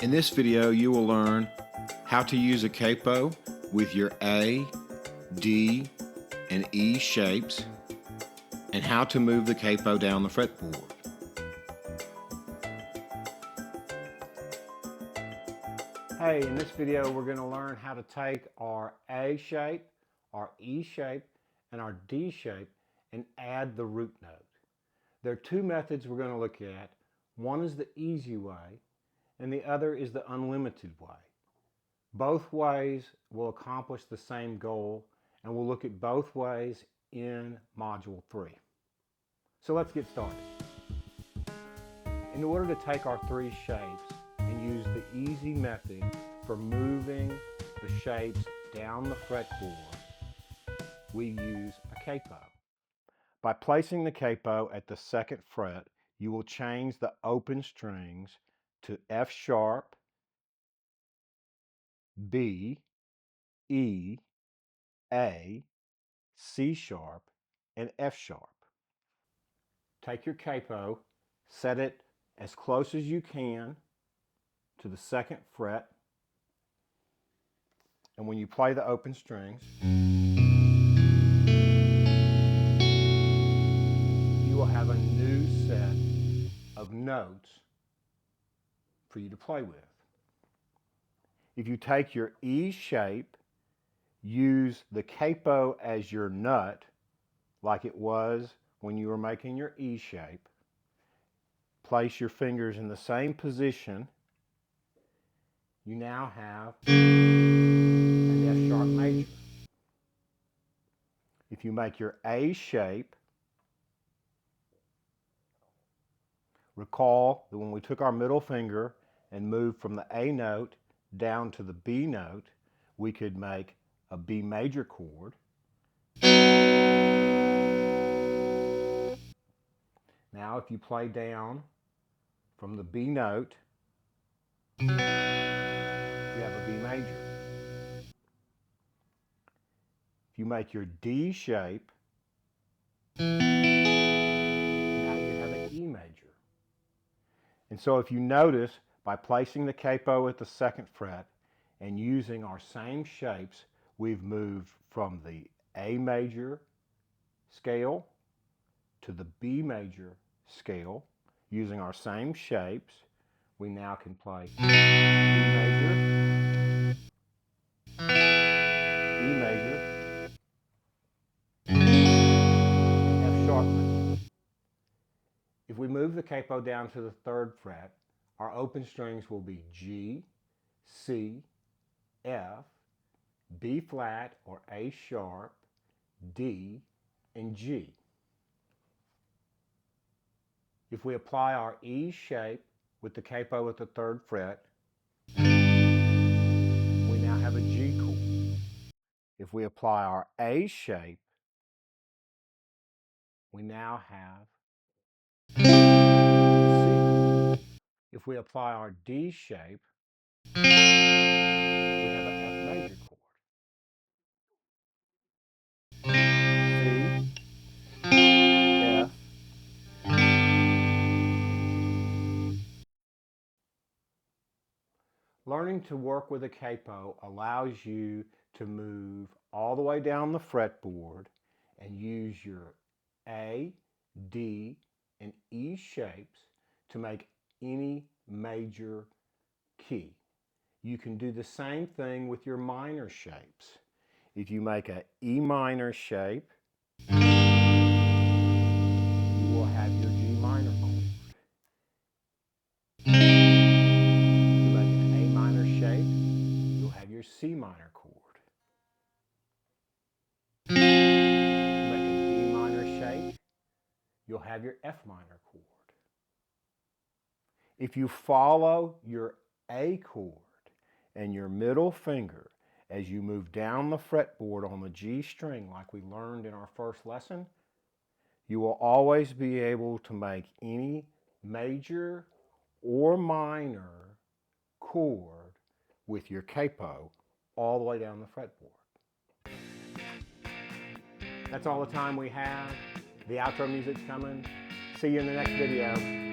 In this video, you will learn how to use a capo with your A, D, and E shapes, and how to move the capo down the fretboard. Hey, in this video we're going to learn how to take our A shape, our E shape, and our D shape and add the root note. There are two methods we're going to look at. One is the easy way and the other is the unlimited way. Both ways will accomplish the same goal, and we'll look at both ways in Module 3. So let's get started. In order to take our three shapes and use the easy method for moving the shapes down the fretboard, we use a capo. By placing the capo at the second fret, you will change the open strings to F sharp, B, E, A, C sharp, and F sharp. Take your capo, set it as close as you can to the second fret, and when you play the open strings, you will have a new set of notes for you to play with. If you take your E shape, use the capo as your nut, like it was when you were making your E shape. Place your fingers in the same position. You now have an F sharp major. If you make your A shape, recall that when we took our middle finger and moved from the A note down to the B note, we could make a B major chord. Now if you play down from the B note, you have a B major. If you make your D shape, now you have an E major. And so if you notice, by placing the capo at the second fret and using our same shapes, we've moved from the A major scale to the B major scale. Using our same shapes, we now can play B major, E major, F sharp major. If we move the capo down to the third fret, our open strings will be G, C, F, B flat or A sharp, D, and G. If we apply our E shape with the capo at the third fret, we now have a G chord. If we apply our A shape, we now have a C chord. If we apply our D shape, we have an F major chord. C, F, Learning to work with a capo allows you to move all the way down the fretboard and use your A, D, and E shapes to make any major key. You can do the same thing with your minor shapes. If you make an E minor shape, you will have your G minor chord. Your C minor chord. You make a D minor shape, you'll have your F minor chord. If you follow your A chord and your middle finger as you move down the fretboard on the G string like we learned in our first lesson, you will always be able to make any major or minor chord with your capo all the way down the fretboard. That's all the time we have. The outro music's coming. See you in the next video.